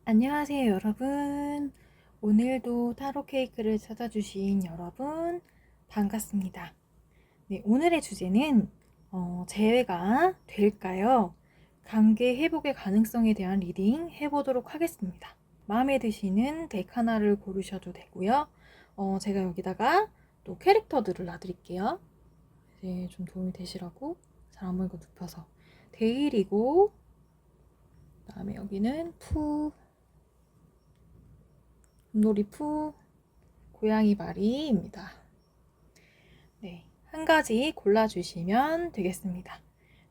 안녕하세요, 여러분. 오늘도 타로 케이크를 찾아주신 여러분, 반갑습니다. 네, 오늘의 주제는 재회가 될까요? 관계 회복의 가능성에 대한 리딩 해보도록 하겠습니다. 마음에 드시는 덱 하나를 고르셔도 되고요. 제가 여기다가 또 캐릭터들을 놔드릴게요. 이제 좀 도움이 되시라고 잘 안 보이고 눕혀서 데일이고, 그 다음에 여기는 윷놀이푸, 고양이 바리입니다. 네, 한 가지 골라주시면 되겠습니다.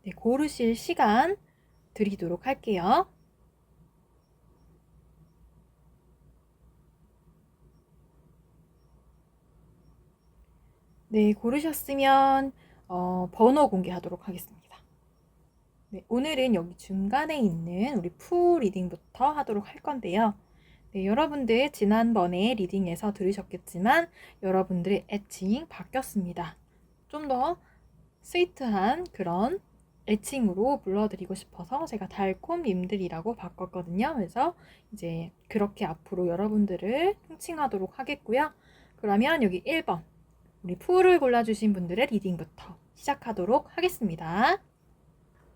네, 고르실 시간 드리도록 할게요. 네, 고르셨으면 번호 공개하도록 하겠습니다. 네, 오늘은 여기 중간에 있는 우리 푸 리딩부터 하도록 할 건데요. 네, 여러분들 지난번에 리딩에서 들으셨겠지만 여러분들의 애칭 바뀌었습니다. 좀 더 스위트한 그런 애칭으로 불러드리고 싶어서 제가 달콤님들이라고 바꿨거든요. 그래서 이제 그렇게 앞으로 여러분들을 통칭하도록 하겠고요. 그러면 여기 1번 우리 푸를 골라주신 분들의 리딩부터 시작하도록 하겠습니다.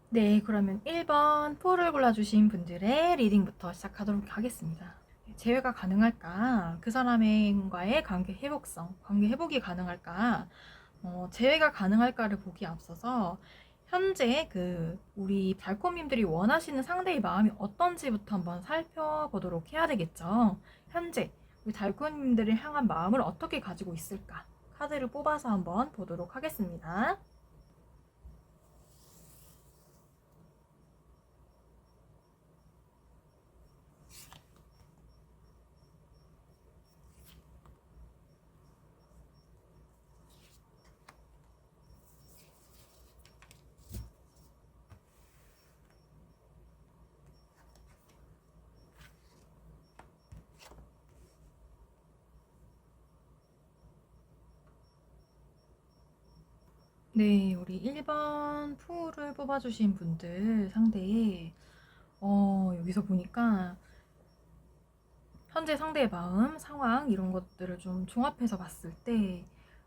네, 그러면 1번 푸를 골라주신 분들의 리딩부터 시작하도록 하겠습니다. 재회가 가능할까? 그 사람과의 관계 회복성, 관계 회복이 가능할까? 재회가 가능할까를 보기 앞서서 현재 우리 달콤님들이 원하시는 상대의 마음이 어떤지부터 한번 살펴보도록 해야 되겠죠. 현재 우리 달콤님들을 향한 마음을 어떻게 가지고 있을까? 카드를 뽑아서 한번 보도록 하겠습니다. 네, 우리 1번 푸를 뽑아주신 분들 상대에 여기서 보니까 현재 상대의 마음, 상황 이런 것들을 좀 종합해서 봤을 때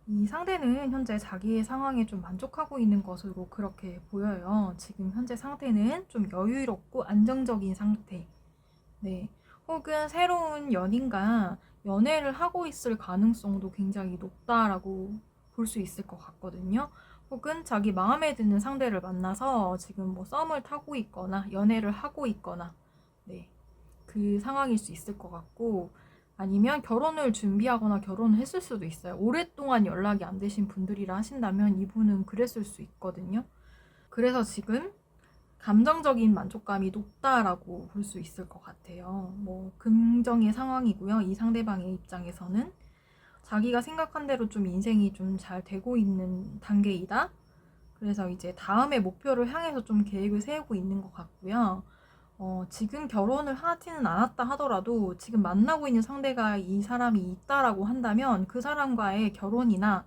이 상대는 현재 자기의 상황에 좀 만족하고 있는 것으로 그렇게 보여요. 지금 현재 상태는 좀 여유롭고 안정적인 상태. 네. 혹은 새로운 연인과 연애를 하고 있을 가능성도 굉장히 높다라고 볼 수 있을 것 같거든요. 혹은 자기 마음에 드는 상대를 만나서 지금 뭐 썸을 타고 있거나 연애를 하고 있거나, 네. 그 상황일 수 있을 것 같고, 아니면 결혼을 준비하거나 결혼을 했을 수도 있어요. 오랫동안 연락이 안 되신 분들이라 하신다면 이분은 그랬을 수 있거든요. 그래서 지금 감정적인 만족감이 높다라고 볼 수 있을 것 같아요. 뭐 긍정의 상황이고요. 이 상대방의 입장에서는 자기가 생각한 대로 좀 인생이 좀 잘 되고 있는 단계이다. 그래서 이제 다음의 목표를 향해서 좀 계획을 세우고 있는 것 같고요. 지금 결혼을 하지는 않았다 하더라도 지금 만나고 있는 상대가 이 사람이 있다라고 한다면 그 사람과의 결혼이나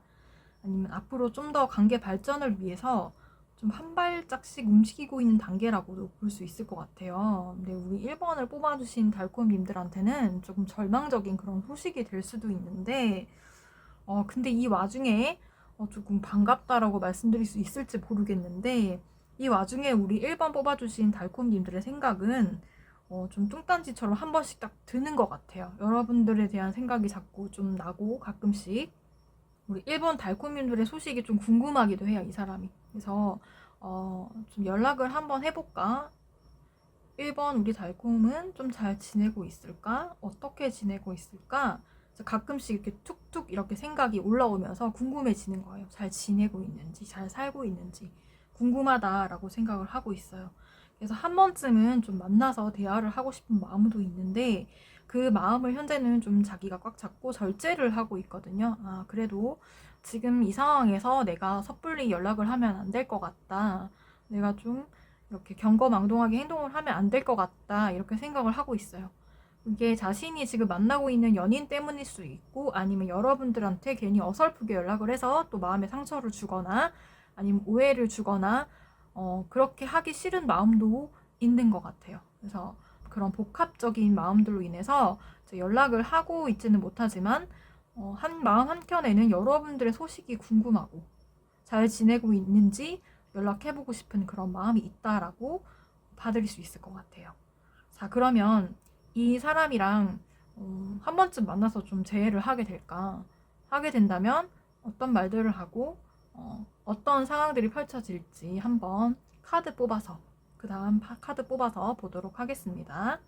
아니면 앞으로 좀 더 관계 발전을 위해서 좀 한 발짝씩 움직이고 있는 단계라고도 볼 수 있을 것 같아요. 근데 우리 1번을 뽑아주신 달콤님들한테는 조금 절망적인 그런 소식이 될 수도 있는데, 근데 이 와중에 조금 반갑다라고 말씀드릴 수 있을지 모르겠는데, 이 와중에 우리 1번 뽑아주신 달콤님들의 생각은 좀 뚱딴지처럼 한 번씩 딱 드는 것 같아요. 여러분들에 대한 생각이 자꾸 좀 나고 가끔씩 우리 일본 달콤님들의 소식이 좀 궁금하기도 해요, 이 사람이. 그래서 좀 연락을 한번 해볼까? 1번 우리 달콤은 좀 잘 지내고 있을까? 어떻게 지내고 있을까? 가끔씩 이렇게 툭툭 이렇게 생각이 올라오면서 궁금해지는 거예요. 잘 지내고 있는지, 잘 살고 있는지 궁금하다라고 생각을 하고 있어요. 그래서 한 번쯤은 좀 만나서 대화를 하고 싶은 마음도 있는데 그 마음을 현재는 좀 자기가 꽉 잡고 절제를 하고 있거든요. 그래도 지금 이 상황에서 내가 섣불리 연락을 하면 안 될 것 같다. 내가 좀 이렇게 경거망동하게 행동을 하면 안 될 것 같다. 이렇게 생각을 하고 있어요. 이게 자신이 지금 만나고 있는 연인 때문일 수 있고 아니면 여러분들한테 괜히 어설프게 연락을 해서 또 마음에 상처를 주거나 아니면 오해를 주거나 그렇게 하기 싫은 마음도 있는 것 같아요. 그래서 그런 복합적인 마음들로 인해서 연락을 하고 있지는 못하지만 한 마음 한켠에는 여러분들의 소식이 궁금하고 잘 지내고 있는지 연락해보고 싶은 그런 마음이 있다라고 받아들일 수 있을 것 같아요. 자, 그러면 이 사람이랑 한 번쯤 만나서 좀 재회를 하게 될까? 하게 된다면 어떤 말들을 하고 어떤 상황들이 펼쳐질지 한번 카드 뽑아서 그 다음 카드 뽑아서 보도록 하겠습니다.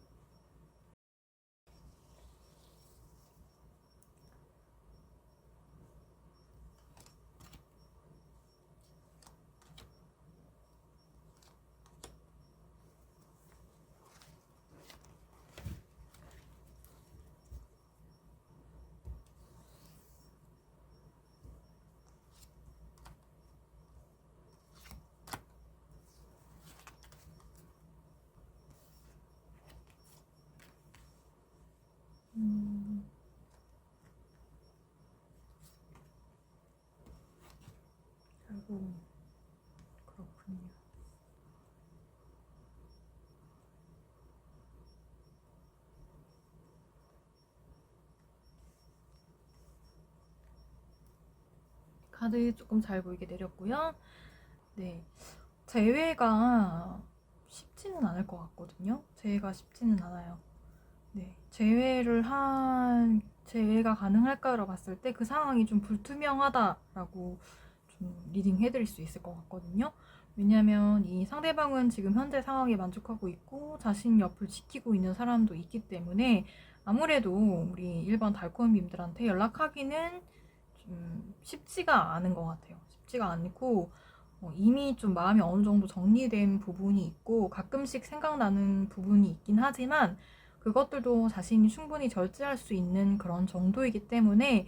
아이고, 그렇군요. 카드 조금 잘 보이게 내렸고요. 네, 재회가 쉽지는 않을 것 같거든요. 재회가 쉽지는 않아요. 네, 재회가 가능할까로 봤을 때 그 상황이 좀 불투명하다라고 좀 리딩 해드릴 수 있을 것 같거든요. 왜냐하면 이 상대방은 지금 현재 상황에 만족하고 있고 자신 옆을 지키고 있는 사람도 있기 때문에 아무래도 우리 일반 달콤님들한테 연락하기는 좀 쉽지가 않은 것 같아요. 쉽지가 않고 이미 좀 마음이 어느 정도 정리된 부분이 있고 가끔씩 생각나는 부분이 있긴 하지만 그것들도 자신이 충분히 절제할 수 있는 그런 정도이기 때문에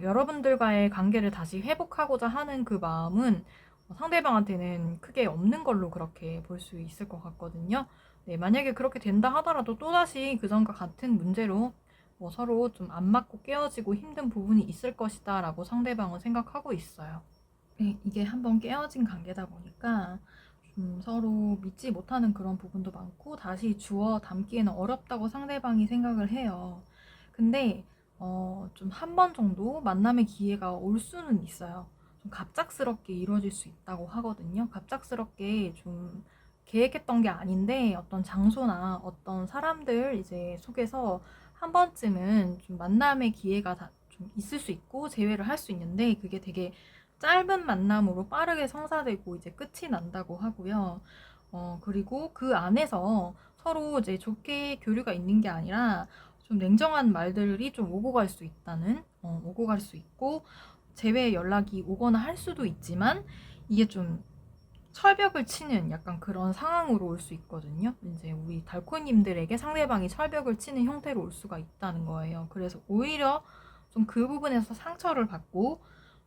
여러분들과의 관계를 다시 회복하고자 하는 그 마음은 상대방한테는 크게 없는 걸로 그렇게 볼 수 있을 것 같거든요. 네, 만약에 그렇게 된다 하더라도 또다시 그전과 같은 문제로 서로 좀 안 맞고 깨어지고 힘든 부분이 있을 것이다 라고 상대방은 생각하고 있어요. 네, 이게 한번 깨어진 관계다 보니까 좀 서로 믿지 못하는 그런 부분도 많고 다시 주워 담기에는 어렵다고 상대방이 생각을 해요. 근데 좀 한 번 정도 만남의 기회가 올 수는 있어요. 좀 갑작스럽게 이루어질 수 있다고 하거든요. 갑작스럽게 좀 계획했던 게 아닌데 어떤 장소나 어떤 사람들 이제 속에서 한 번쯤은 좀 만남의 기회가 좀 있을 수 있고 재회를 할 수 있는데 그게 되게 짧은 만남으로 빠르게 성사되고 이제 끝이 난다고 하고요. 그리고 그 안에서 서로 이제 좋게 교류가 있는 게 아니라 좀 냉정한 말들이 좀 오고 갈 수 있다는, 오고 갈 수 있고, 재회 연락이 오거나 할 수도 있지만, 이게 좀 철벽을 치는 약간 그런 상황으로 올 수 있거든요. 이제 우리 달코님들에게 상대방이 철벽을 치는 형태로 올 수가 있다는 거예요. 그래서 오히려 좀 그 부분에서 상처를 받고,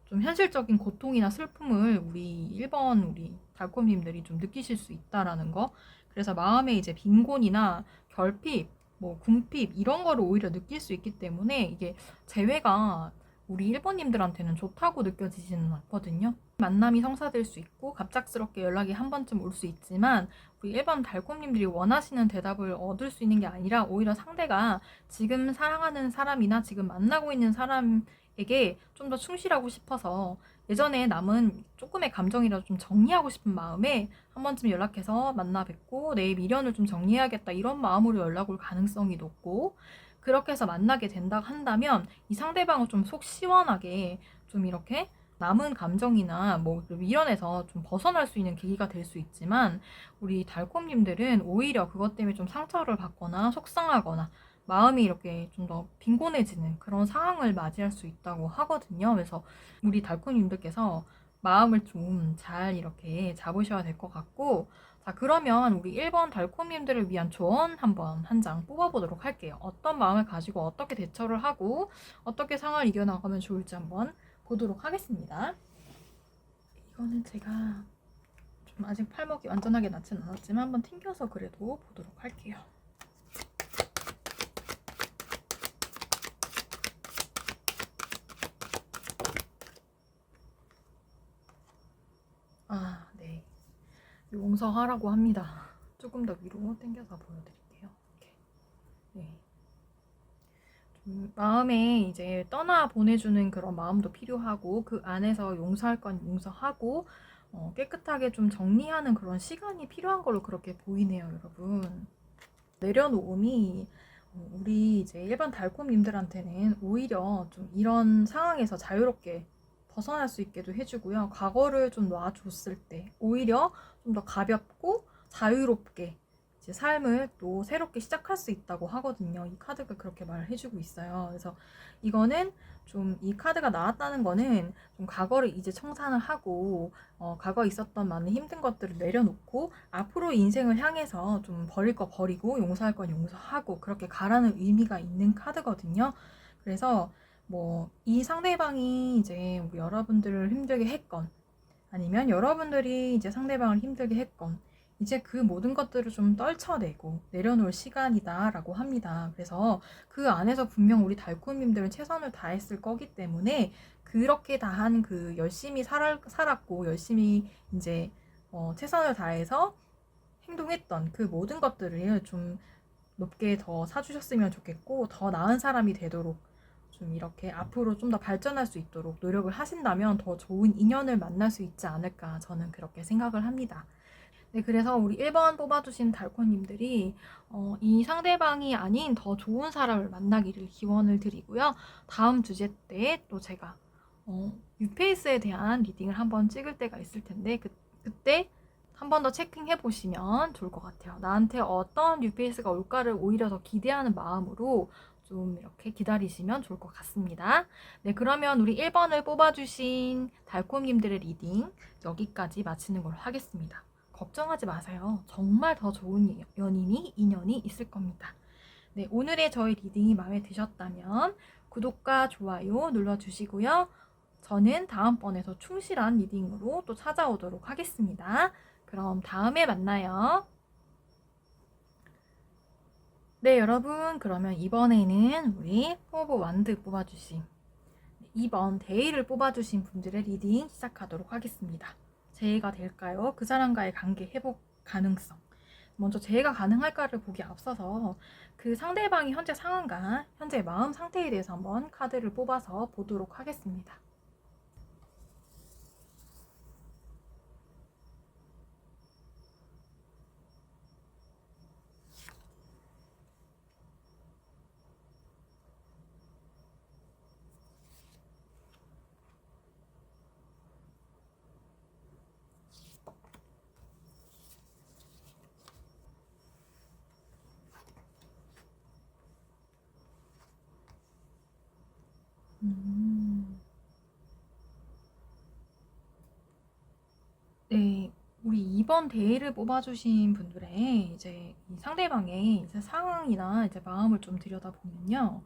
좀 현실적인 고통이나 슬픔을 우리 1번 우리 달콤님들이 좀 느끼실 수 있다라는 거. 그래서 마음에 이제 빈곤이나 결핍, 뭐 궁핍 이런 거를 오히려 느낄 수 있기 때문에 이게 재회가 우리 1번님들한테는 좋다고 느껴지지는 않거든요. 만남이 성사될 수 있고 갑작스럽게 연락이 한 번쯤 올 수 있지만 우리 1번 달콤님들이 원하시는 대답을 얻을 수 있는 게 아니라 오히려 상대가 지금 사랑하는 사람이나 지금 만나고 있는 사람에게 좀 더 충실하고 싶어서 예전에 남은 조금의 감정이라도 좀 정리하고 싶은 마음에 한 번쯤 연락해서 만나 뵙고 내 미련을 좀 정리해야겠다 이런 마음으로 연락 올 가능성이 높고 그렇게 해서 만나게 된다 한다면 이 상대방을 좀 속 시원하게 좀 이렇게 남은 감정이나 뭐 미련에서 좀 벗어날 수 있는 계기가 될 수 있지만 우리 달콤님들은 오히려 그것 때문에 좀 상처를 받거나 속상하거나 마음이 이렇게 좀 더 빈곤해지는 그런 상황을 맞이할 수 있다고 하거든요. 그래서 우리 달콤님들께서 마음을 좀 잘 이렇게 잡으셔야 될 것 같고 자 그러면 우리 1번 달콤님들을 위한 조언 한번 한 장 뽑아보도록 할게요. 어떤 마음을 가지고 어떻게 대처를 하고 어떻게 상황을 이겨나가면 좋을지 한번 보도록 하겠습니다. 이거는 제가 좀 아직 팔목이 완전하게 낫지는 않았지만 한번 튕겨서 그래도 보도록 할게요. 아, 네. 용서하라고 합니다. 조금 더 위로 당겨서 보여드릴게요. 마음에 이제 떠나 보내주는 그런 마음도 필요하고, 그 안에서 용서할 건 용서하고, 깨끗하게 좀 정리하는 그런 시간이 필요한 걸로 그렇게 보이네요, 여러분. 내려놓음이 우리 이제 일반 달콤님들한테는 오히려 좀 이런 상황에서 자유롭게 벗어날 수 있게도 해주고요. 과거를 좀 놔줬을 때 오히려 좀 더 가볍고 자유롭게 이제 삶을 또 새롭게 시작할 수 있다고 하거든요. 이 카드가 그렇게 말을 해주고 있어요. 그래서 이거는 좀 이 카드가 나왔다는 거는 좀 과거를 이제 청산을 하고 과거에 있었던 많은 힘든 것들을 내려놓고 앞으로 인생을 향해서 좀 버릴 거 버리고 용서할 건 용서하고 그렇게 가라는 의미가 있는 카드거든요. 그래서 뭐 이 상대방이 이제 뭐 여러분들을 힘들게 했건 아니면 여러분들이 이제 상대방을 힘들게 했건 이제 그 모든 것들을 좀 떨쳐내고 내려놓을 시간이다라고 합니다. 그래서 그 안에서 분명 우리 달콤님들은 최선을 다했을 거기 때문에 그렇게 다한 그 열심히 살았고 열심히 이제 최선을 다해서 행동했던 그 모든 것들을 좀 높게 더 사주셨으면 좋겠고 더 나은 사람이 되도록 좀 이렇게 앞으로 좀 더 발전할 수 있도록 노력을 하신다면 더 좋은 인연을 만날 수 있지 않을까 저는 그렇게 생각을 합니다. 네, 그래서 우리 1번 뽑아주신 달코님들이 이 상대방이 아닌 더 좋은 사람을 만나기를 기원을 드리고요. 다음 주제 때 또 제가 뉴페이스에 대한 리딩을 한번 찍을 때가 있을 텐데 그때 한 번 더 체킹해 보시면 좋을 것 같아요. 나한테 어떤 뉴페이스가 올까를 오히려 더 기대하는 마음으로 좀 이렇게 기다리시면 좋을 것 같습니다. 네, 그러면 우리 1번을 뽑아주신 달콤님들의 리딩 여기까지 마치는 걸로 하겠습니다. 걱정하지 마세요. 정말 더 좋은 인연이 있을 겁니다. 네, 오늘의 저희 리딩이 마음에 드셨다면 구독과 좋아요 눌러주시고요. 저는 다음번에 더 충실한 리딩으로 또 찾아오도록 하겠습니다. 그럼 다음에 만나요. 네, 여러분, 그러면 이번에는 우리 포브 완드 뽑아주신 2번 데이를 뽑아주신 분들의 리딩 시작하도록 하겠습니다. 재해가 될까요? 그 사람과의 관계 회복 가능성. 먼저 재해가 가능할까를 보기 앞서서 그 상대방이 현재 상황과 현재 마음 상태에 대해서 한번 카드를 뽑아서 보도록 하겠습니다. 네, 우리 2번 데이를 뽑아주신 분들의 이제 이 상대방의 이제 상황이나 이제 마음을 좀 들여다보면요.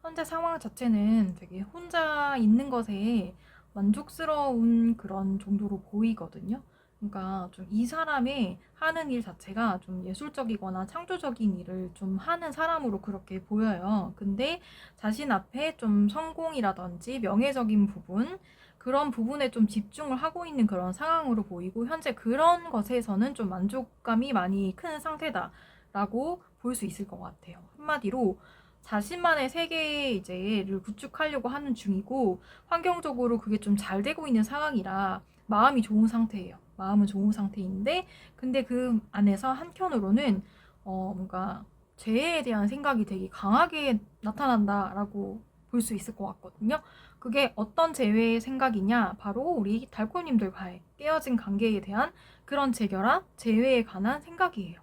현재 상황 자체는 되게 혼자 있는 것에 만족스러운 그런 정도로 보이거든요. 그러니까 좀 이 사람의 하는 일 자체가 좀 예술적이거나 창조적인 일을 좀 하는 사람으로 그렇게 보여요. 근데 자신 앞에 좀 성공이라든지 명예적인 부분, 그런 부분에 좀 집중을 하고 있는 그런 상황으로 보이고 현재 그런 것에서는 좀 만족감이 많이 큰 상태다라고 볼 수 있을 것 같아요. 한마디로 자신만의 세계의 이제를 구축하려고 하는 중이고 환경적으로 그게 좀 잘 되고 있는 상황이라 마음이 좋은 상태예요. 마음은 좋은 상태인데 근데 그 안에서 한켠으로는 뭔가 죄에 대한 생각이 되게 강하게 나타난다라고 볼 수 있을 것 같거든요. 그게 어떤 재회의 생각이냐? 바로 우리 달콤님들과의 깨어진 관계에 대한 그런 재결합, 재회에 관한 생각이에요.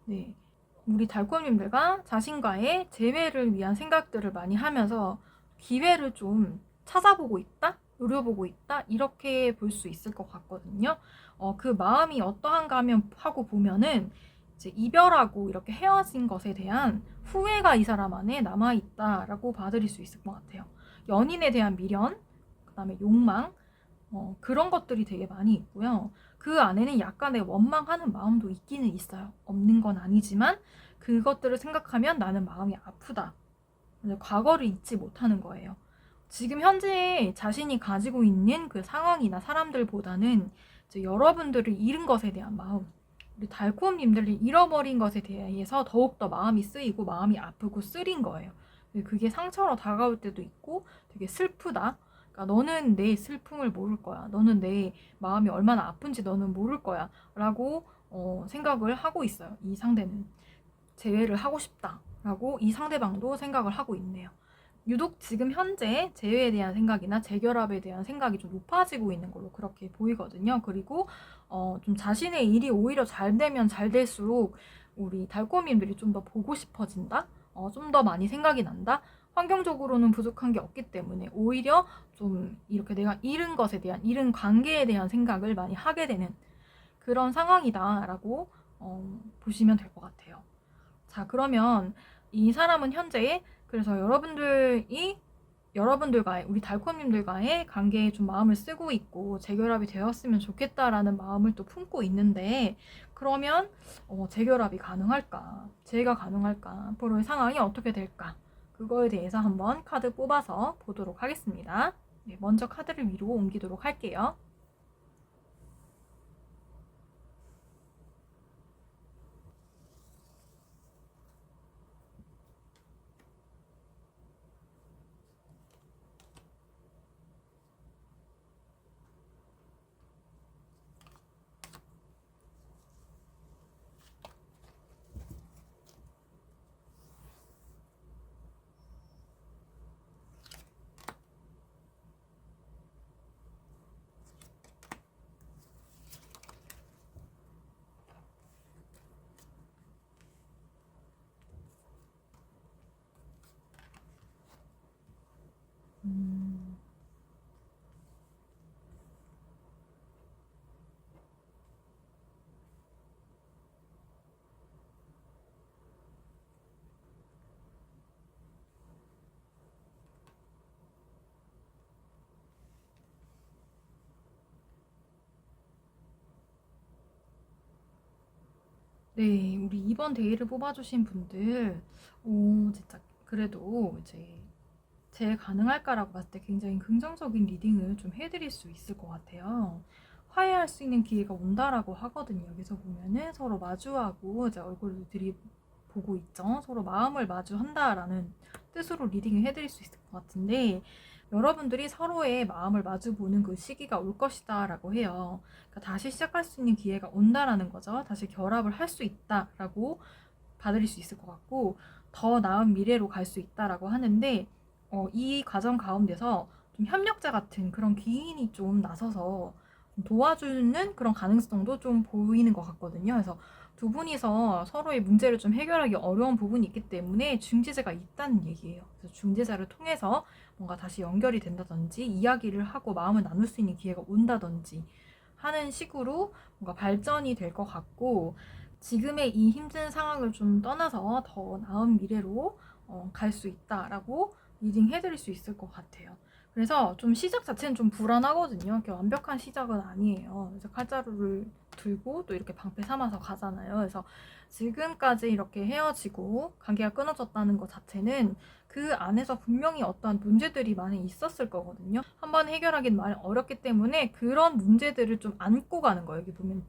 네. 우리 달콤님들과 자신과의 재회를 위한 생각들을 많이 하면서 기회를 좀 찾아보고 있다? 노려보고 있다? 이렇게 볼 수 있을 것 같거든요. 그 마음이 어떠한가 하고 보면은 이제 이별하고 이렇게 헤어진 것에 대한 후회가 이 사람 안에 남아있다라고 봐드릴 수 있을 것 같아요. 연인에 대한 미련, 그 다음에 욕망, 그런 것들이 되게 많이 있고요. 그 안에는 약간의 원망하는 마음도 있기는 있어요. 없는 건 아니지만 그것들을 생각하면 나는 마음이 아프다. 과거를 잊지 못하는 거예요. 지금 현재 자신이 가지고 있는 그 상황이나 사람들보다는 이제 여러분들을 잃은 것에 대한 마음, 우리 달콤님들을 잃어버린 것에 대해서 더욱더 마음이 쓰이고 마음이 아프고 쓰린 거예요. 그게 상처로 다가올 때도 있고 되게 슬프다. 그러니까 너는 내 슬픔을 모를 거야. 너는 내 마음이 얼마나 아픈지 너는 모를 거야. 라고 생각을 하고 있어요. 이 상대는. 재회를 하고 싶다. 라고 이 상대방도 생각을 하고 있네요. 유독 지금 현재 재회에 대한 생각이나 재결합에 대한 생각이 좀 높아지고 있는 걸로 그렇게 보이거든요. 그리고 좀 자신의 일이 오히려 잘 되면 잘 될수록 우리 달콤님들이 좀 더 보고 싶어진다? 좀 더 많이 생각이 난다? 환경적으로는 부족한 게 없기 때문에 오히려 좀 이렇게 내가 잃은 것에 대한, 잃은 관계에 대한 생각을 많이 하게 되는 그런 상황이다라고 보시면 될 것 같아요. 자, 그러면 이 사람은 현재 그래서 여러분들과의 우리 달콤님들과의 관계에 좀 마음을 쓰고 있고 재결합이 되었으면 좋겠다라는 마음을 또 품고 있는데 그러면 재결합이 가능할까? 재가 가능할까? 앞으로의 상황이 어떻게 될까? 그거에 대해서 한번 카드 뽑아서 보도록 하겠습니다. 네, 먼저 카드를 위로 옮기도록 할게요. 네, 우리 이번 데이를 뽑아주신 분들, 진짜 그래도 이제 제 가능할까라고 봤을 때 굉장히 긍정적인 리딩을 좀 해드릴 수 있을 것 같아요. 화해할 수 있는 기회가 온다라고 하거든요. 여기서 보면은 서로 마주하고 이제 얼굴을 들이보고 있죠. 서로 마음을 마주한다라는 뜻으로 리딩을 해드릴 수 있을 것 같은데 여러분들이 서로의 마음을 마주보는 그 시기가 올 것이다라고 해요. 그러니까 다시 시작할 수 있는 기회가 온다라는 거죠. 다시 결합을 할 수 있다라고 받아들일 수 있을 것 같고 더 나은 미래로 갈 수 있다라고 하는데 이 과정 가운데서 좀 협력자 같은 그런 귀인이 좀 나서서 좀 도와주는 그런 가능성도 좀 보이는 것 같거든요. 그래서 두 분이서 서로의 문제를 좀 해결하기 어려운 부분이 있기 때문에 중재자가 있다는 얘기예요. 그래서 중재자를 통해서 뭔가 다시 연결이 된다든지 이야기를 하고 마음을 나눌 수 있는 기회가 온다든지 하는 식으로 뭔가 발전이 될 것 같고 지금의 이 힘든 상황을 좀 떠나서 더 나은 미래로 갈 수 있다라고 리딩 해드릴 수 있을 것 같아요. 그래서 좀 시작 자체는 좀 불안하거든요. 이렇게 완벽한 시작은 아니에요. 그래서 칼자루를 들고 또 이렇게 방패 삼아서 가잖아요. 그래서 지금까지 이렇게 헤어지고 관계가 끊어졌다는 것 자체는 그 안에서 분명히 어떠한 문제들이 많이 있었을 거거든요. 한번 해결하기는 많이 어렵기 때문에 그런 문제들을 좀 안고 가는 거예요. 여기 보면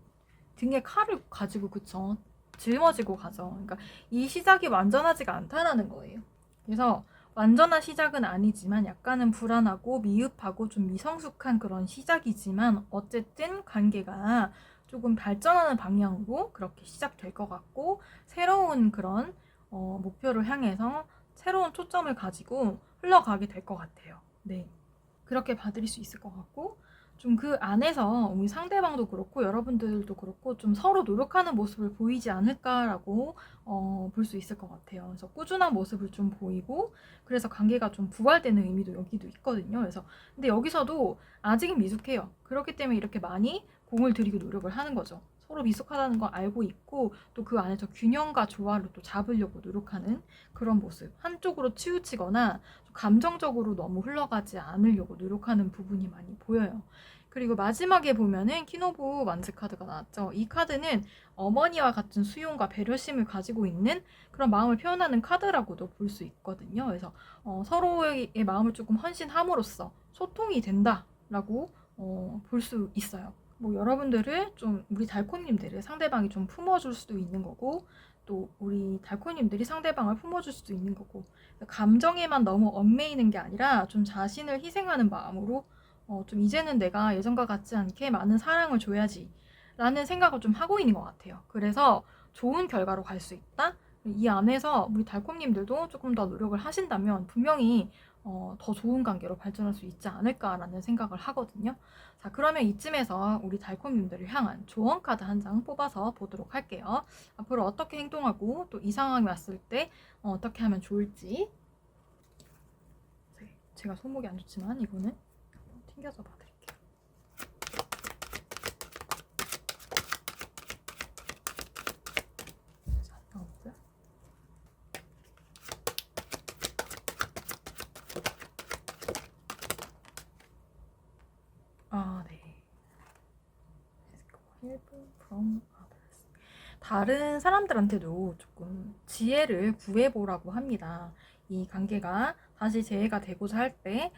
등에 칼을 가지고 그쵸 짊어지고 가죠. 그러니까 이 시작이 완전하지가 않다라는 거예요. 그래서 완전한 시작은 아니지만 약간은 불안하고 미흡하고 좀 미성숙한 그런 시작이지만 어쨌든 관계가 조금 발전하는 방향으로 그렇게 시작될 것 같고 새로운 그런 목표를 향해서 새로운 초점을 가지고 흘러가게 될 것 같아요. 네, 그렇게 봐드릴 수 있을 것 같고 좀 그 안에서 우리 상대방도 그렇고 여러분들도 그렇고 좀 서로 노력하는 모습을 보이지 않을까라고 볼 수 있을 것 같아요. 그래서 꾸준한 모습을 좀 보이고 그래서 관계가 좀 부활되는 의미도 여기도 있거든요. 그래서 근데 여기서도 아직은 미숙해요. 그렇기 때문에 이렇게 많이 공을 들이고 노력을 하는 거죠. 서로 미숙하다는 걸 알고 있고 또 그 안에서 균형과 조화를 또 잡으려고 노력하는 그런 모습. 한쪽으로 치우치거나 감정적으로 너무 흘러가지 않으려고 노력하는 부분이 많이 보여요. 그리고 마지막에 보면은 키노브 완즈 카드가 나왔죠. 이 카드는 어머니와 같은 수용과 배려심을 가지고 있는 그런 마음을 표현하는 카드라고도 볼 수 있거든요. 그래서 서로의 마음을 조금 헌신함으로써 소통이 된다라고 볼 수 있어요. 뭐 여러분들을 좀 우리 달콤님들을 상대방이 좀 품어줄 수도 있는 거고 또 우리 달코님들이 상대방을 품어줄 수도 있는 거고, 감정에만 너무 얽매이는 게 아니라 좀 자신을 희생하는 마음으로 좀 이제는 내가 예전과 같지 않게 많은 사랑을 줘야지 라는 생각을 좀 하고 있는 것 같아요. 그래서 좋은 결과로 갈 수 있다? 이 안에서 우리 달콤님들도 조금 더 노력을 하신다면 분명히 더 좋은 관계로 발전할 수 있지 않을까라는 생각을 하거든요. 자, 그러면 이쯤에서 우리 달콤님들을 향한 조언 카드 한 장 뽑아서 보도록 할게요. 앞으로 어떻게 행동하고 또 이 상황이 왔을 때 어떻게 하면 좋을지. 제가 손목이 안 좋지만 이거는 튕겨서 봐드릴게요. 아, 네. Help from others. 다른 사람들한테도 조금 지혜를 구해보라고 합니다. 이 관계가 다시 재해가 되고자 할 때,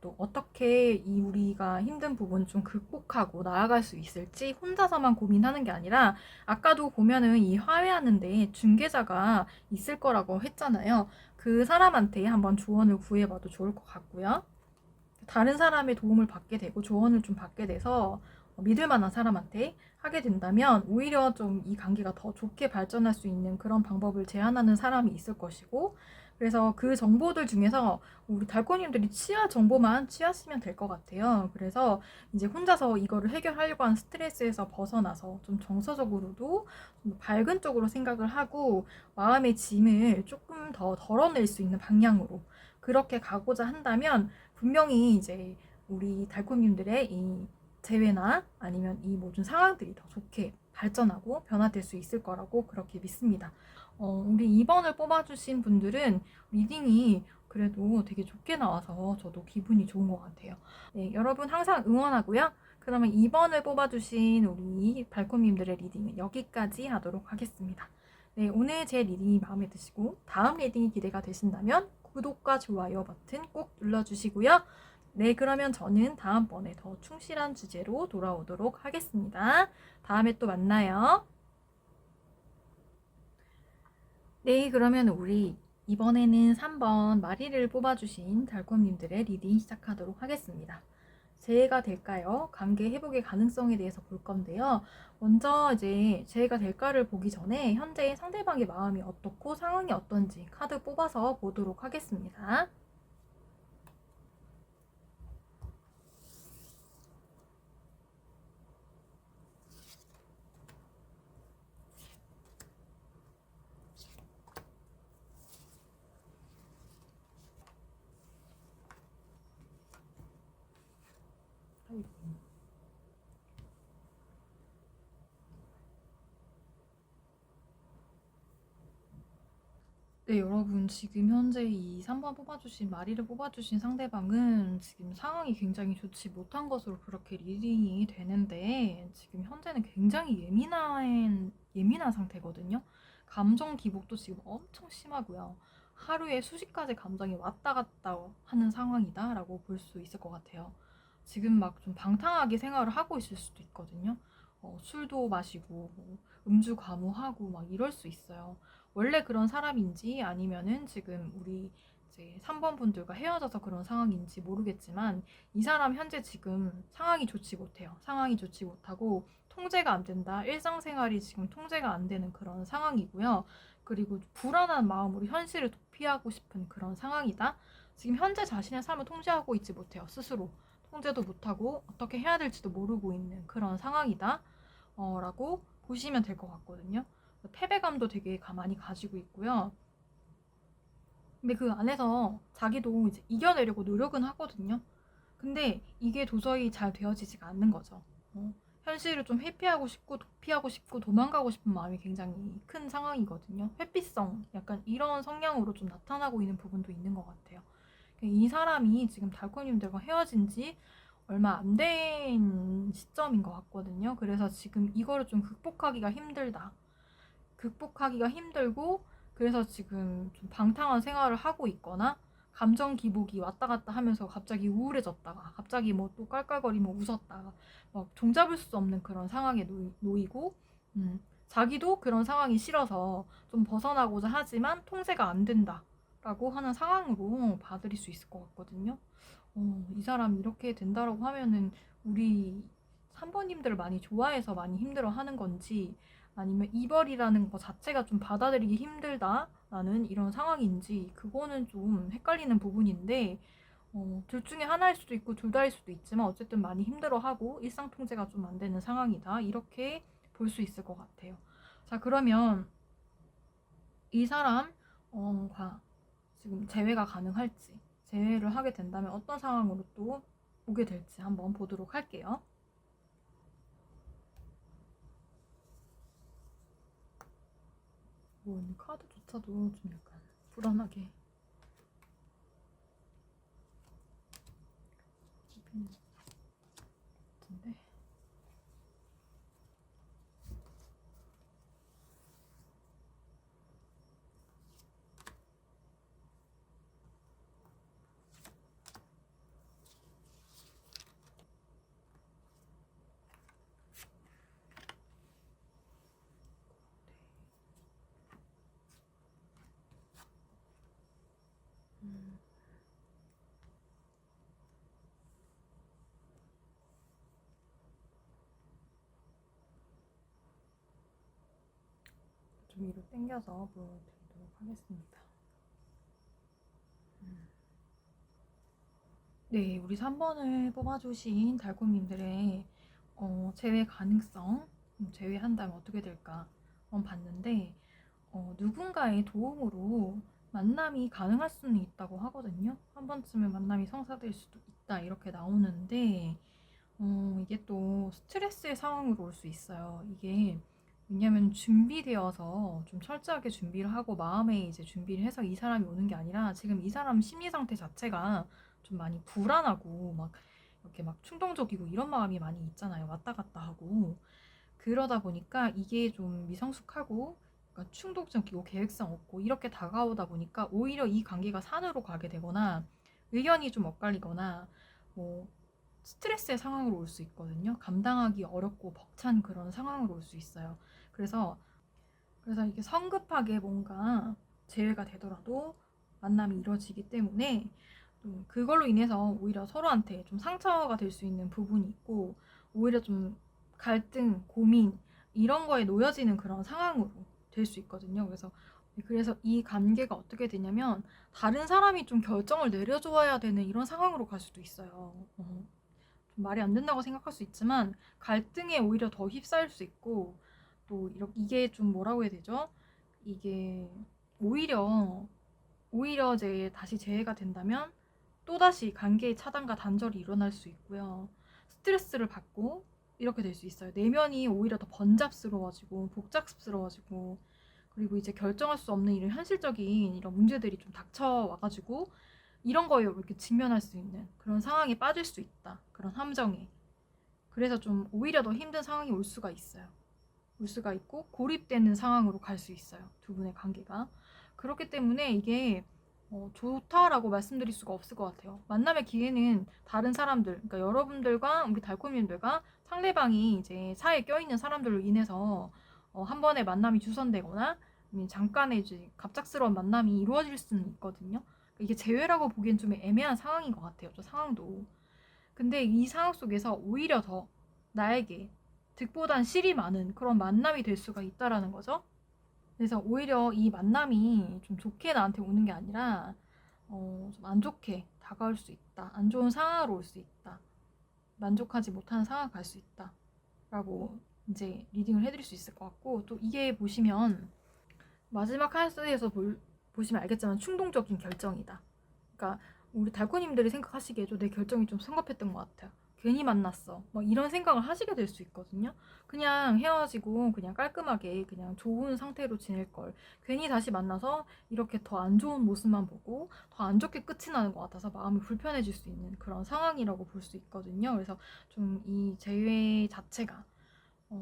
또 어떻게 이 우리가 힘든 부분 좀 극복하고 나아갈 수 있을지 혼자서만 고민하는 게 아니라, 아까도 보면은 이 화해하는데 중개자가 있을 거라고 했잖아요. 그 사람한테 한번 조언을 구해봐도 좋을 것 같고요. 다른 사람의 도움을 받게 되고 조언을 좀 받게 돼서 믿을 만한 사람한테 하게 된다면 오히려 좀 이 관계가 더 좋게 발전할 수 있는 그런 방법을 제안하는 사람이 있을 것이고, 그래서 그 정보들 중에서 우리 달코님들이 취할 정보만 취하시면 될 것 같아요. 그래서 이제 혼자서 이거를 해결하려고 하는 스트레스에서 벗어나서 좀 정서적으로도 좀 밝은 쪽으로 생각을 하고 마음의 짐을 조금 더 덜어낼 수 있는 방향으로 그렇게 가고자 한다면 분명히 이제 우리 달콤님들의 이 재회나 아니면 이 모든 상황들이 더 좋게 발전하고 변화될 수 있을 거라고 그렇게 믿습니다. 우리 2번을 뽑아주신 분들은 리딩이 그래도 되게 좋게 나와서 저도 기분이 좋은 것 같아요. 네, 여러분 항상 응원하고요. 그러면 2번을 뽑아주신 우리 달콤님들의 리딩은 여기까지 하도록 하겠습니다. 네, 오늘 제 리딩이 마음에 드시고 다음 리딩이 기대가 되신다면 구독과 좋아요 버튼 꼭 눌러주시고요. 네, 그러면 저는 다음번에 더 충실한 주제로 돌아오도록 하겠습니다. 다음에 또 만나요. 네, 그러면 우리 이번에는 3번 마리를 뽑아주신 달콤님들의 리딩 시작하도록 하겠습니다. 재해가 될까요? 관계 회복의 가능성에 대해서 볼 건데요. 먼저 이제 재해가 될까를 보기 전에 현재 상대방의 마음이 어떻고 상황이 어떤지 카드 뽑아서 보도록 하겠습니다. 네, 여러분 지금 현재 이 3번 뽑아주신 마리를 뽑아주신 상대방은 지금 상황이 굉장히 좋지 못한 것으로 그렇게 리딩이 되는데, 지금 현재는 굉장히 예민한 상태거든요. 감정 기복도 지금 엄청 심하고요. 하루에 수십 가지 감정이 왔다 갔다 하는 상황이다 라고 볼 수 있을 것 같아요. 지금 막 좀 방탕하게 생활을 하고 있을 수도 있거든요. 술도 마시고 뭐 음주 가무하고 막 이럴 수 있어요. 원래 그런 사람인지 아니면은 지금 우리 이제 3번 분들과 헤어져서 그런 상황인지 모르겠지만, 이 사람 현재 지금 상황이 좋지 못해요. 상황이 좋지 못하고 통제가 안 된다. 일상생활이 지금 통제가 안 되는 그런 상황이고요. 그리고 불안한 마음으로 현실을 도피하고 싶은 그런 상황이다. 지금 현재 자신의 삶을 통제하고 있지 못해요. 스스로. 통제도 못하고 어떻게 해야 될지도 모르고 있는 그런 상황이다. 라고 보시면 될 것 같거든요. 패배감도 되게 많이 가지고 있고요. 근데 그 안에서 자기도 이제 이겨내려고 노력은 하거든요. 근데 이게 도저히 잘 되어지지가 않는 거죠. 현실을 좀 회피하고 싶고 도피하고 싶고 도망가고 싶은 마음이 굉장히 큰 상황이거든요. 회피성, 약간 이런 성향으로 좀 나타나고 있는 부분도 있는 것 같아요. 이 사람이 지금 달코님들과 헤어진 지 얼마 안 된 시점인 것 같거든요. 그래서 지금 이거를 좀 극복하기가 힘들다. 극복하기가 힘들고, 그래서 지금 좀 방탕한 생활을 하고 있거나 감정 기복이 왔다 갔다 하면서 갑자기 우울해졌다가 갑자기 뭐 또 깔깔거리며 웃었다가 막 종잡을 수 없는 그런 상황에 놓이고 자기도 그런 상황이 싫어서 좀 벗어나고자 하지만 통제가 안 된다라고 하는 상황으로 받아들일 수 있을 것 같거든요. 이 사람 이렇게 된다라고 하면은 우리 3번님들 많이 좋아해서 많이 힘들어하는 건지, 아니면 이별이라는 거 자체가 좀 받아들이기 힘들다라는 이런 상황인지, 그거는 좀 헷갈리는 부분인데, 둘 중에 하나일 수도 있고 둘 다일 수도 있지만 어쨌든 많이 힘들어하고 일상 통제가 좀 안 되는 상황이다, 이렇게 볼 수 있을 것 같아요. 자, 그러면 이 사람 지금 재회가 가능할지, 재회를 하게 된다면 어떤 상황으로 또 오게 될지 한번 보도록 할게요. 카드조차도 좀 약간 불안하게 같은데. 좀 위로 당겨서 보여드리도록 하겠습니다. 네, 우리 3번을 뽑아주신 달콤님들의 재회 가능성, 재회한다면 어떻게 될까 봤는데, 누군가의 도움으로 만남이 가능할 수는 있다고 하거든요. 한 번쯤은 만남이 성사될 수도 있다, 이렇게 나오는데, 이게 또 스트레스의 상황으로 올 수 있어요. 이게 왜냐면 준비되어서 좀 철저하게 준비를 하고 마음에 이제 준비를 해서 이 사람이 오는 게 아니라, 지금 이 사람 심리 상태 자체가 좀 많이 불안하고 막 이렇게 막 충동적이고 이런 마음이 많이 있잖아요. 왔다 갔다 하고. 그러다 보니까 이게 좀 미성숙하고, 그러니까 충동적이고 계획성 없고 이렇게 다가오다 보니까 오히려 이 관계가 산으로 가게 되거나 의견이 좀 엇갈리거나 뭐 스트레스의 상황으로 올 수 있거든요. 감당하기 어렵고 벅찬 그런 상황으로 올 수 있어요. 그래서 이게 성급하게 뭔가 재회가 되더라도 만남이 이루어지기 때문에 그걸로 인해서 오히려 서로한테 좀 상처가 될 수 있는 부분이 있고, 오히려 좀 갈등, 고민 이런 거에 놓여지는 그런 상황으로 될 수 있거든요. 그래서 이 관계가 어떻게 되냐면 다른 사람이 좀 결정을 내려줘야 되는 이런 상황으로 갈 수도 있어요. 좀 말이 안 된다고 생각할 수 있지만 갈등에 오히려 더 휩싸일 수 있고, 또 이게 좀 뭐라고 해야 되죠? 이게 오히려 이제 다시 재해가 된다면 또다시 관계의 차단과 단절이 일어날 수 있고요. 스트레스를 받고 이렇게 될 수 있어요. 내면이 오히려 더 번잡스러워지고 복잡스러워지고, 그리고 이제 결정할 수 없는 이런 현실적인 이런 문제들이 좀 닥쳐와가지고 이런 거에 이렇게 직면할 수 있는 그런 상황에 빠질 수 있다. 그런 함정에. 그래서 좀 오히려 더 힘든 상황이 올 수가 있어요. 올 수가 있고 고립되는 상황으로 갈 수 있어요. 두 분의 관계가. 그렇기 때문에 이게 좋다라고 말씀드릴 수가 없을 것 같아요. 만남의 기회는 다른 사람들, 그러니까 여러분들과 우리 달콤님들과 상대방이 이제 사이에 껴있는 사람들로 인해서 한 번의 만남이 주선되거나 잠깐의 이제 갑작스러운 만남이 이루어질 수는 있거든요. 이게 재회라고 보기엔 좀 애매한 상황인 것 같아요. 저 상황도. 근데 이 상황 속에서 오히려 더 나에게 득보단 실이 많은 그런 만남이 될 수가 있다라는 거죠. 그래서 오히려 이 만남이 좀 좋게 나한테 오는 게 아니라 좀 안 좋게 다가올 수 있다. 안 좋은 상황으로 올 수 있다. 만족하지 못하는 상황 갈 수 있다. 라고 이제 리딩을 해드릴 수 있을 것 같고, 또 이게 보시면 마지막 카드에서 보시면 알겠지만 충동적인 결정이다. 그러니까 우리 달코님들이 생각하시기에도 내 결정이 좀 성급했던 것 같아요. 괜히 만났어. 막 이런 생각을 하시게 될 수 있거든요. 그냥 헤어지고 그냥 깔끔하게 그냥 좋은 상태로 지낼 걸. 괜히 다시 만나서 이렇게 더 안 좋은 모습만 보고 더 안 좋게 끝이 나는 것 같아서 마음이 불편해질 수 있는 그런 상황이라고 볼 수 있거든요. 그래서 좀 이 재회 자체가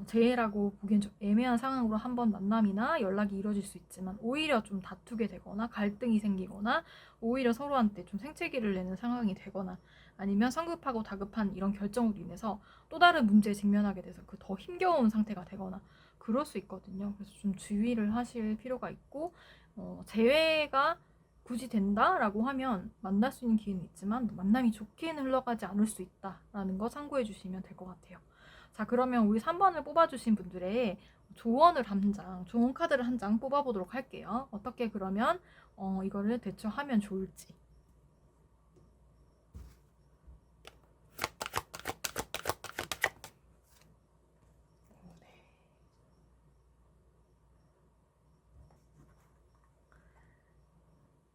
재해라고 보기엔 좀 애매한 상황으로 한번 만남이나 연락이 이루어질 수 있지만, 오히려 좀 다투게 되거나 갈등이 생기거나 오히려 서로한테 좀 생채기를 내는 상황이 되거나, 아니면 성급하고 다급한 이런 결정으로 인해서 또 다른 문제에 직면하게 돼서 그 더 힘겨운 상태가 되거나, 그럴 수 있거든요. 그래서 좀 주의를 하실 필요가 있고, 재회가 굳이 된다라고 하면 만날 수 있는 기회는 있지만 만남이 좋게는 흘러가지 않을 수 있다라는 거 참고해 주시면 될 것 같아요. 자, 그러면 우리 3번을 뽑아주신 분들의 조언을 한 장, 조언 카드를 한 장 뽑아보도록 할게요. 어떻게 그러면 이거를 대처하면 좋을지.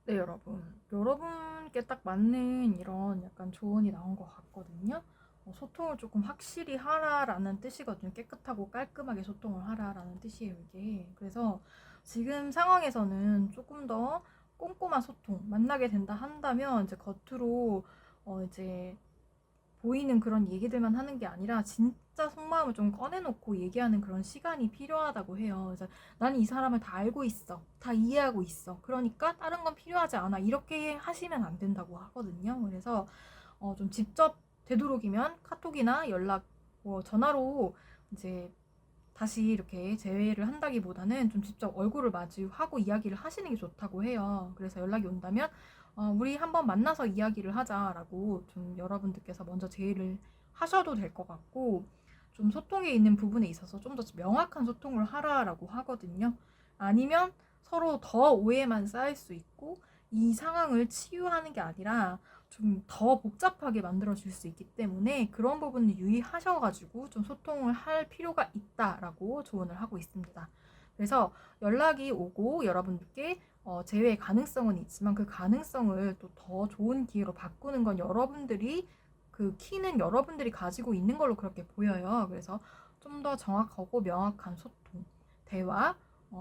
네, 여러분. 여러분께 딱 맞는 이런 약간 조언이 나온 것 같거든요. 소통을 조금 확실히 하라라는 뜻이거든요. 깨끗하고 깔끔하게 소통을 하라라는 뜻이에요, 이게. 그래서 지금 상황에서는 조금 더 꼼꼼한 소통, 만나게 된다 한다면 이제 겉으로 이제 보이는 그런 얘기들만 하는 게 아니라 진짜 속마음을 좀 꺼내놓고 얘기하는 그런 시간이 필요하다고 해요. 그래서 나는 이 사람을 다 알고 있어. 다 이해하고 있어. 그러니까 다른 건 필요하지 않아. 이렇게 하시면 안 된다고 하거든요. 그래서 좀 직접 되도록이면 카톡이나 연락, 전화로 이제 다시 이렇게 재회를 한다기보다는 좀 직접 얼굴을 마주하고 이야기를 하시는 게 좋다고 해요. 그래서 연락이 온다면 우리 한번 만나서 이야기를 하자라고 좀 여러분들께서 먼저 제의를 하셔도 될 것 같고, 좀 소통에 있는 부분에 있어서 좀 더 명확한 소통을 하라라고 하거든요. 아니면 서로 더 오해만 쌓일 수 있고 이 상황을 치유하는 게 아니라 좀 더 복잡하게 만들어질 수 있기 때문에 그런 부분을 유의하셔가지고 좀 소통을 할 필요가 있다라고 조언을 하고 있습니다. 그래서 연락이 오고 여러분들께 재회 가능성은 있지만 그 가능성을 또 더 좋은 기회로 바꾸는 건 여러분들이, 그 키는 여러분들이 가지고 있는 걸로 그렇게 보여요. 그래서 좀 더 정확하고 명확한 소통, 대화,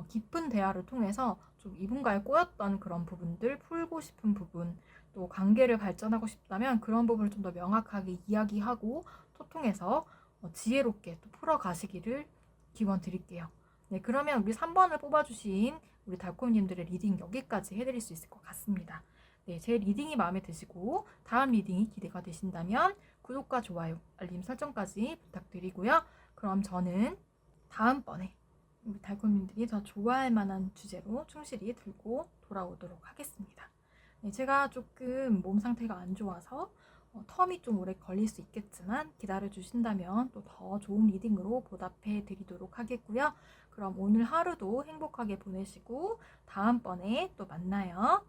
깊은 대화를 통해서 좀 이분과의 꼬였던 그런 부분들, 풀고 싶은 부분, 또 관계를 발전하고 싶다면 그런 부분을 좀 더 명확하게 이야기하고 소통해서 지혜롭게 또 풀어가시기를 기원 드릴게요. 네, 그러면 우리 3번을 뽑아주신 우리 달콤님들의 리딩 여기까지 해드릴 수 있을 것 같습니다. 네, 제 리딩이 마음에 드시고 다음 리딩이 기대가 되신다면 구독과 좋아요, 알림 설정까지 부탁드리고요. 그럼 저는 다음번에 우리 달콤님들이 더 좋아할 만한 주제로 충실히 들고 돌아오도록 하겠습니다. 네, 제가 조금 몸 상태가 안 좋아서 텀이 좀 오래 걸릴 수 있겠지만 기다려 주신다면 또 더 좋은 리딩으로 보답해 드리도록 하겠고요. 그럼 오늘 하루도 행복하게 보내시고 다음번에 또 만나요.